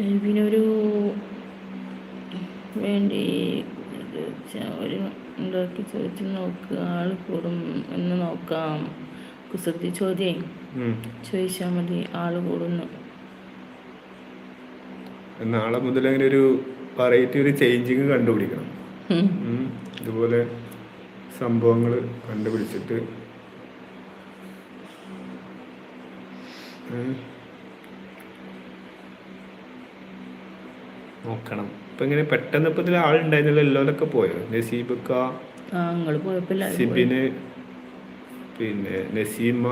എൽവിനൊരു വേണ്ടി ഒരു ഉണ്ടാക്കി ചോദിച്ചു നോക്കുക, ആൾ കൂടും എന്ന് നോക്കാം. കുസൃതി ചോദ്യം ചോദിച്ചാൽ മതി, ആൾ കൂടുന്നു. നാളെ മുതൽ അങ്ങനെ ഒരു വെറൈറ്റി ഒരു ചേഞ്ചിങ് കണ്ടുപിടിക്കണം. ഇതുപോലെ സംഭവങ്ങൾ കണ്ടുപിടിച്ചിട്ട് നോക്കണം. ഇപ്പൊ ഇങ്ങനെ പെട്ടെന്ന് ഇപ്പൊ ഇതിൽ ആളുണ്ടായിരുന്നല്ലോ, എല്ലാവരൊക്കെ പോയോ? നസീബക്ക, സിബിന്, പിന്നെ നസീമ,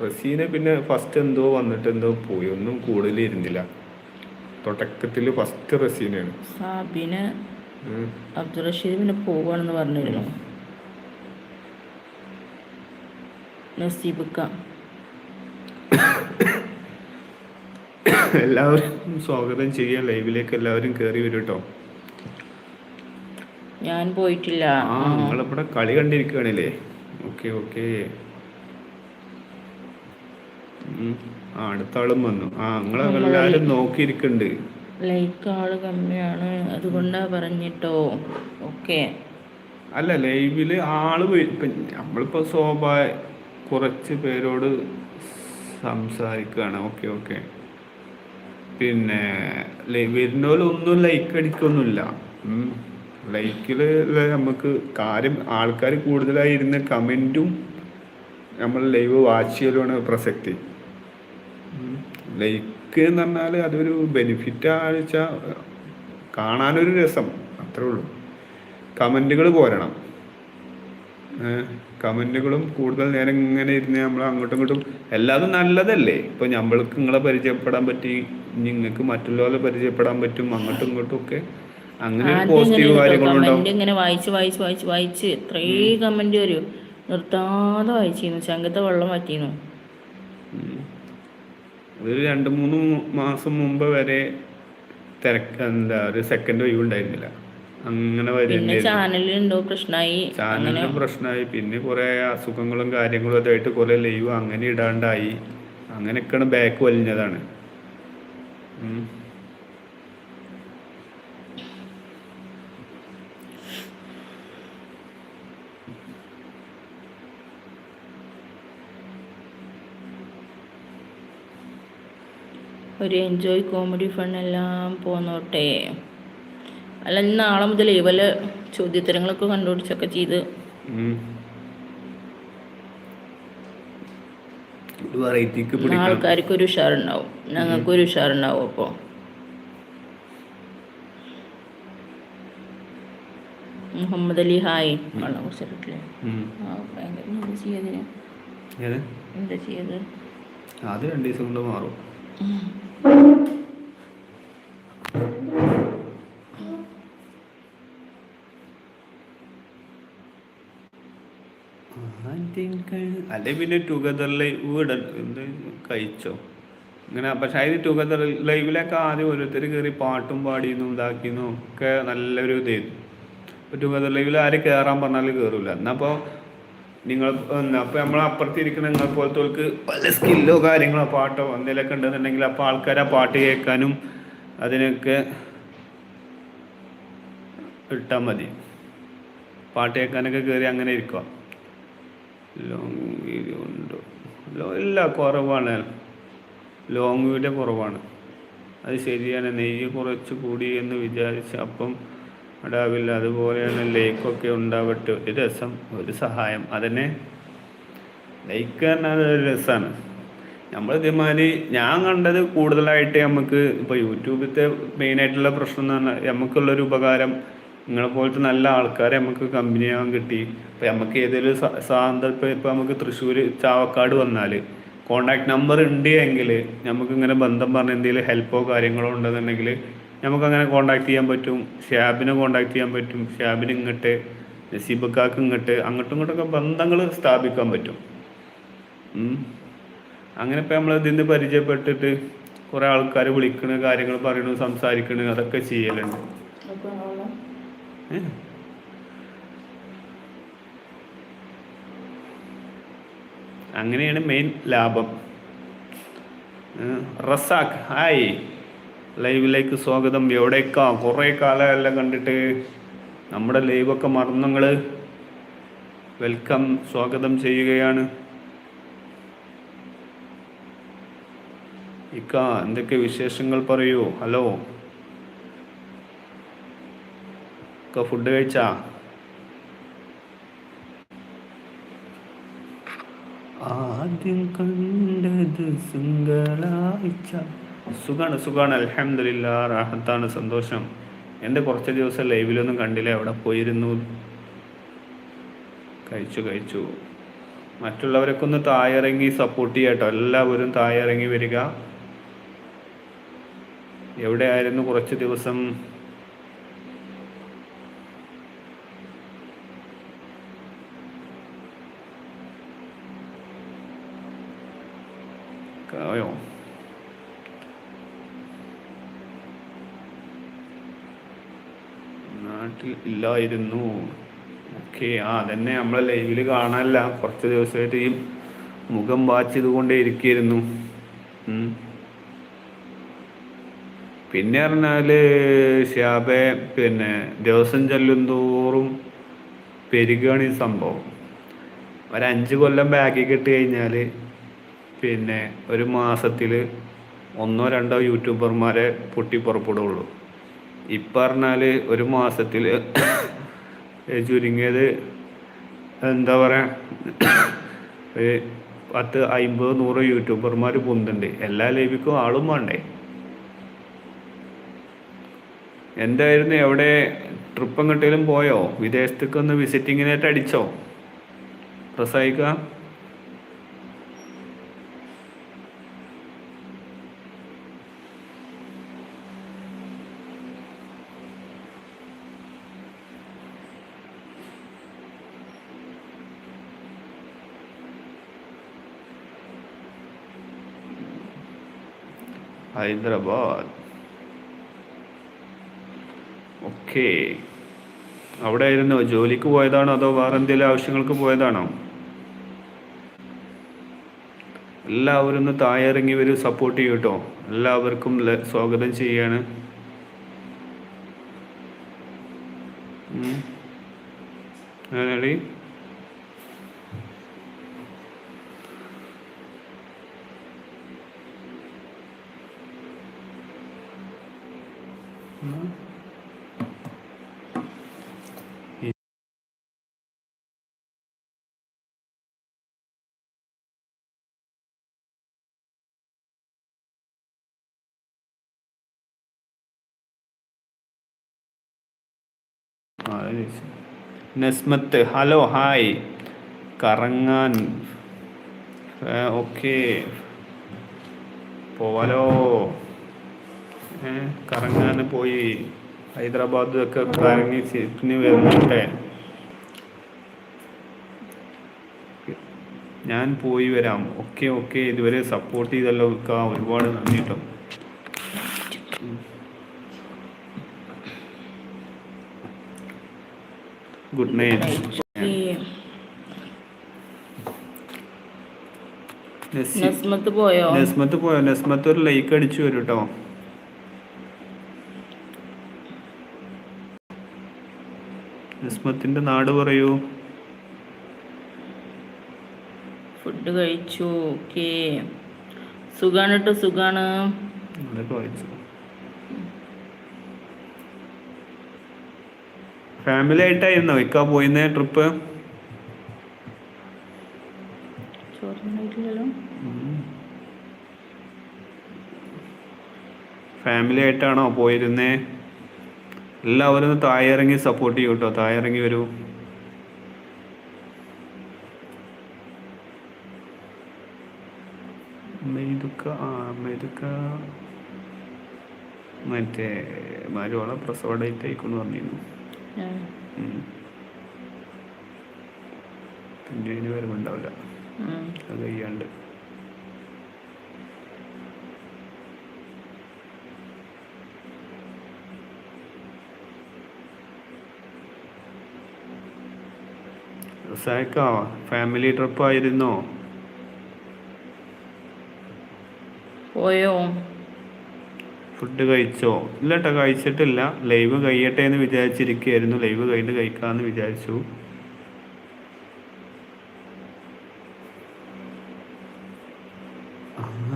റസീന പിന്നെ ഫസ്റ്റ് എന്തോ വന്നിട്ട് എന്തോ പോയി, ഒന്നും കൂടുതൽ ഇരുന്നില്ല. തുടക്കത്തില് ഫസ്റ്റ് റസീനയാണ്. സാബിന് അബ്ദുൾ റഷീദ് പിന്നെ പോവാണെന്ന് പറഞ്ഞിരുന്നു. നസീബക്ക എല്ലാവരും സ്വാഗതം ചെയ്യാൻ, ലൈവിലേക്ക് എല്ലാവരും കയറി വരും കേട്ടോ. ഞാൻ പോയിട്ടില്ല. നിങ്ങളിവിടെ കളി കണ്ടിരിക്കുകയാണല്ലേ? Okay okay. അടുത്ത ആളും വന്നു. നിങ്ങളെല്ലാരും നോക്കിയിരിക്കുന്നുണ്ട്. ലൈക്ക് ആള് കമ്മിയാണ്, അതുകൊണ്ടാ പറഞ്ഞിട്ടോ. ഓക്കെ. അല്ല, ലൈവില് ആള് നമ്മളിപ്പോ കുറച്ച് പേരോട് സംസാരിക്കുകയാണ്. Okay okay. പിന്നെ വരുന്നോലൊന്നും ലൈക്ക് അടിക്കൊന്നുമില്ല. ലൈക്കില് നമുക്ക് കാര്യം ആൾക്കാർ കൂടുതലായി ഇരുന്ന കമൻറ്റും നമ്മൾ ലൈവ് വാച്ച് ചെയ്യലുമാണ് പ്രസക്തി. ലൈക്ക് എന്ന് പറഞ്ഞാൽ അതൊരു ബെനിഫിറ്റാണെന്ന് വെച്ചാൽ കാണാനൊരു രസം, അത്രേ ഉള്ളൂ. കമൻറ്റുകൾ പോരണം. കമൻറ്റുകളും കൂടുതൽ നേരം ഇങ്ങനെ ഇരുന്ന് നമ്മൾ അങ്ങോട്ടും ഇങ്ങോട്ടും എല്ലാതും നല്ലതല്ലേ. ഇപ്പോൾ നമ്മൾക്ക് നിങ്ങളെ പരിചയപ്പെടാൻ പറ്റി, നിങ്ങൾക്ക് മറ്റുള്ളവരെ പരിചയപ്പെടാൻ പറ്റും, അങ്ങോട്ടും ഇങ്ങോട്ടും ഒക്കെ അങ്ങനെ പോസിറ്റീവ് കാര്യങ്ങളുണ്ടാവും. ഇങ്ങനെ വായിച്ച് എത്രേ കമന്റ് വരും, നിർത്താതെ വായിച്ചിരുന്നു. ചങ്കത്തെ വെള്ളം മാറ്റിയിരുന്നു. ഒരു 2-3 മാസം മുമ്പ് വരെ ഒരു സെക്കൻഡ് ഒഴിവ് ഉണ്ടായിരുന്നില്ല. അങ്ങനെ ചാനലിലുണ്ടോ പ്രശ്നമായി, ചാനലിനും പ്രശ്നമായി. പിന്നെ കുറെ അസുഖങ്ങളും കാര്യങ്ങളും അതായിട്ട് കുറെ ലൈവ് അങ്ങനെ ഇടാണ്ടായി. അങ്ങനെയൊക്കെയാണ് ബാക്ക് വലിഞ്ഞതാണ്. ഒരു എൻജോയ് കോമഡി ഫൺ എല്ലാം പോന്നോട്ടെ. അല്ല, നാളെ മുതൽ വല്ല ചോദ്യോത്തരങ്ങളൊക്കെ കണ്ടുപിടിച്ചൊക്കെ ചെയ്ത് ആൾക്കാർക്ക് ഒരു ഉഷാറുണ്ടാവും, ഞങ്ങൾക്കൊരു ഉഷാറുണ്ടാവും. അപ്പോൾ മുഹമ്മദ് അലി ഹായ്, വെള്ളം കുറിച്ചിട്ടില്ലേ? എന്താ ചെയ്യത്? അത് 2 ദിവസം കൊണ്ട് മാറും. അല്ലെ പിന്നെ ടുഗദർ ലൈവ് എന്ത് കഴിച്ചോ ഇങ്ങനെ. പക്ഷെ അതിന് ടുഗദർ ലൈവിലൊക്കെ ആദ്യം ഓരോരുത്തർ കയറി പാട്ടും പാടിയെന്നും ഇതാക്കിയെന്നും ഒക്കെ നല്ലൊരു ഇതായിരുന്നു. ഇപ്പോൾ ടുഗദർ ലൈവിൽ ആര് കയറാൻ പറഞ്ഞാൽ കയറില്ല. എന്നപ്പോൾ നിങ്ങൾ അപ്പോൾ നമ്മൾ അപ്പുറത്തിരിക്കുന്ന നിങ്ങൾ പോലത്തെ പല സ്കില്ലോ കാര്യങ്ങളോ പാട്ടോ എന്തെങ്കിലുമൊക്കെ ഉണ്ടെന്നുണ്ടെങ്കിൽ അപ്പോൾ ആൾക്കാർ ആ പാട്ട് കേൾക്കാനും അതിനൊക്കെ ഇട്ടാൽ മതി. പാട്ട് കേൾക്കാനൊക്കെ കയറി അങ്ങനെ ഇരിക്കുക. ലോങ് വീഡിയോ ഉണ്ടോ? ഇല്ല, കുറവാണ്. ലോങ് വീഡിയോ കുറവാണ്. അത് ശരിയാണ്. നെയ്യ് കുറച്ച് കൂടി എന്ന് വിചാരിച്ച അപ്പം ഉണ്ടാവില്ല. അതുപോലെയാണ് ലൈക്കൊക്കെ ഉണ്ടാവട്ടെ, ഒരു രസം, ഒരു സഹായം. അതന്നെ ലൈക്ക് പറഞ്ഞാൽ ഒരു രസമാണ്. നമ്മൾ ഇതേമാതിരി ഞാൻ കണ്ടത് കൂടുതലായിട്ട് നമുക്ക് ഇപ്പോൾ യൂട്യൂബിലത്തെ മെയിനായിട്ടുള്ള പ്രശ്നം എന്ന് പറഞ്ഞാൽ നമുക്കുള്ളൊരു ഉപകാരം നിങ്ങളെ പോലത്തെ നല്ല ആൾക്കാരെ നമുക്ക് കമ്പനിയാകാൻ കിട്ടി. ഇപ്പോൾ നമുക്ക് ഏതെങ്കിലും സാന്ദർഭം, ഇപ്പോൾ നമുക്ക് തൃശ്ശൂർ ചാവക്കാട് വന്നാൽ കോണ്ടാക്ട് നമ്പർ ഉണ്ട് എങ്കിൽ നമുക്കിങ്ങനെ ബന്ധം പറഞ്ഞ് എന്തെങ്കിലും ഹെൽപ്പോ കാര്യങ്ങളോ ഉണ്ടെന്നുണ്ടെങ്കിൽ നമുക്കങ്ങനെ കോണ്ടാക്ട് ചെയ്യാൻ പറ്റും. ഷാബിനെ കോണ്ടാക്ട് ചെയ്യാൻ പറ്റും, ഷാബിന് ഇങ്ങോട്ട്, നസീബക്കാക്ക് ഇങ്ങോട്ട്, അങ്ങോട്ടും ഇങ്ങോട്ടൊക്കെ ബന്ധങ്ങൾ സ്ഥാപിക്കാൻ പറ്റും. അങ്ങനെ ഇപ്പോൾ നമ്മൾ ഇതിൽ നിന്ന് പരിചയപ്പെട്ടിട്ട് കുറേ ആൾക്കാർ വിളിക്കണ, കാര്യങ്ങൾ പറയണു, സംസാരിക്കണു, അതൊക്കെ ചെയ്യലുണ്ട്. അങ്ങനെയാണ് മെയിൻ ലാഭം. റസാഖ് ഹായ്, ലൈവിലേക്ക് സ്വാഗതം. എവിടേക്കാ, കുറേ കാലമല്ല കണ്ടിട്ട്, നമ്മുടെ ലൈവൊക്കെ മറന്നങ്ങൾ. വെൽക്കം, സ്വാഗതം ചെയ്യുകയാണ്. ഇക്ക എന്തൊക്കെ വിശേഷങ്ങൾ പറയൂ. ഹലോ ഇക്ക, ഫുഡ് കഴിച്ചാ? ആദ്യം കണ്ടത് തിങ്കളാഴ്ച. സുഖാണ് അൽഹംദുലില്ലാ, റാഹത്താണ്, സന്തോഷം. എൻ്റെ കുറച്ച് ദിവസം ലൈവിലൊന്നും കണ്ടില്ല, എവിടെ പോയിരുന്നു? കഴിച്ചു. മറ്റുള്ളവരൊക്കെ ഒന്ന് താഴെയിറങ്ങി സപ്പോർട്ട് ചെയ്യാട്ടോ. എല്ലാവരും താഴെയിറങ്ങി വരിക. എവിടെയായിരുന്നു കുറച്ച് ദിവസം? യോ നാട്ടിൽ ഇല്ലായിരുന്നു. ഓക്കെ, അതന്നെ നമ്മളെ ലൈവിൽ കാണാനില്ല. കുറച്ച് ദിവസമായിട്ട് ഈ മുഖം വാച്ചിത് കൊണ്ടേ ഇരിക്കുന്നു. പിന്നെ പറഞ്ഞാൽ ഷാബെ, പിന്നെ ദിവസം ചെല്ലുന്തോറും പെരുകാണ് ഈ സംഭവം. 5 കൊല്ലം ബാഗിൽ ഇട്ട് കഴിഞ്ഞാൽ പിന്നെ ഒരു മാസത്തിൽ 1-2 യൂട്യൂബർമാരെ പൊട്ടിപ്പുറപ്പെടുള്ളൂ. ഇപ്പം പറഞ്ഞാൽ ഒരു മാസത്തിൽ ചുരുങ്ങിയത് എന്താ പറയുക, 10-50-100 യൂട്യൂബർമാർ പൊന്തുണ്ട്. എല്ലാ ലൈവിക്കും ആളും വേണ്ടേ? എന്തായിരുന്നു, എവിടെ ട്രിപ്പ് എങ്ങോട്ടേലും പോയോ? വിദേശത്തേക്കൊന്ന് വിസിറ്റിങ്ങിനായിട്ട് അടിച്ചോ പ്രസായിക്ക? ഹൈദരാബാദ്. ഓക്കെ, അവിടെ ആയിരുന്നോ? ജോലിക്ക് പോയതാണോ അതോ വേറെ എന്തെങ്കിലും ആവശ്യങ്ങൾക്ക് പോയതാണോ? എല്ലാവരും ഒന്ന് താഴെ ഇറങ്ങി വരും, സപ്പോർട്ട് ചെയ്യും കേട്ടോ. എല്ലാവർക്കും സ്വാഗതം ചെയ്യാണ്. അങ്ങനെയാണി നസ്മത്ത് ഹലോ ഹായ്. കറങ്ങാൻ ഓക്കെ, പോവാലോ. കറങ്ങാൻ പോയി ഹൈദരാബാദ് ഒക്കെ കറങ്ങി സിഡ്നി വരുന്നുണ്ടേ. ഞാൻ പോയി വരാം. ഓക്കെ, ഇതുവരെ സപ്പോർട്ട് ചെയ്തല്ലോ ഒരുപാട് നന്ദി കേട്ടോ. Good night. നസ്മത്ത് പോയോ? നസ്മത്ത് ഒരു ലൈക്ക് അടിച്ചു വരും കേട്ടോ. നസ്മത്തിന്റെ നാട് പറയൂ. ഫുഡ് കഴിച്ചു. ഓക്കെ, സുഖാണ് കേട്ടോ, സുഖാണ്. അതൊക്കെ വായിച്ചു. ഫാമിലി ആയിട്ടായിരുന്നോ ഇക്ക പോയിന്ന് ട്രിപ്പ്? ഫാമിലി ആയിട്ടാണോ പോയിരുന്നേ? എല്ലാവരും ഒന്ന് താഴെ ഇറങ്ങി സപ്പോർട്ട് ചെയ്യൂ കേട്ടോ. താഴെ ഇറങ്ങി വരൂ. മറ്റേ മരുവള പ്രസവ ഡേറ്റ് ആയിക്കൊന്ന് പറഞ്ഞിരുന്നു. പിന്നെ അതിന് വരുമുണ്ടാവില്ല, അത് കഴിയാണ്ട്. ഫാമിലി ട്രിപ്പ് ആയിരുന്നോ? പോയോ? ഫുഡ് കഴിച്ചോ? ഇല്ല കേട്ടോ, കഴിച്ചിട്ടില്ല. ലൈവ് കഴിയട്ടെ എന്ന് വിചാരിച്ചിരിക്കുകയായിരുന്നു. ലൈവ് കഴിഞ്ഞ് കഴിക്കാമെന്ന് വിചാരിച്ചു.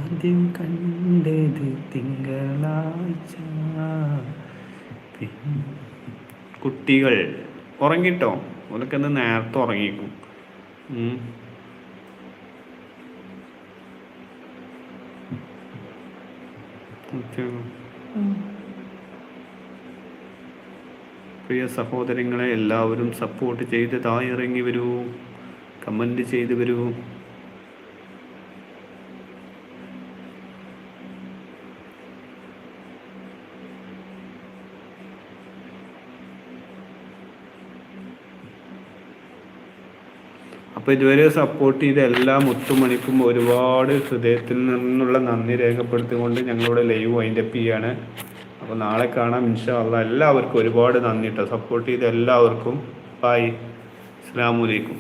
ആദ്യം കണ്ടത് തിങ്കളാഴ്ച. കുട്ടികൾ ഉറങ്ങിട്ടോ? ഓലൊക്കെ ഒന്ന് നേരത്തെ ഉറങ്ങിക്കും. പ്രിയ സഹോദരങ്ങളെ, എല്ലാവരും സപ്പോർട്ട് ചെയ്ത് താഴെ ഇറങ്ങി വരൂ, കമന്റ് ചെയ്ത് വരൂ. അപ്പോൾ ഇതുവരെ സപ്പോർട്ട് ചെയ്ത എല്ലാ മുത്തുമണിക്കും ഒരുപാട് ഹൃദയത്തിൽ നിന്നുള്ള നന്ദി രേഖപ്പെടുത്തിക്കൊണ്ട് ഞങ്ങളുടെ ലൈവ് വൈൻഡപ്പ് ചെയ്യാണ്. അപ്പോൾ നാളെ കാണാം ഇൻഷാ അല്ലാഹ്. എല്ലാവർക്കും ഒരുപാട് നന്ദി കേട്ടോ, സപ്പോർട്ട് ചെയ്ത എല്ലാവർക്കും. ബൈ, അസ്സലാമു അലൈക്കും.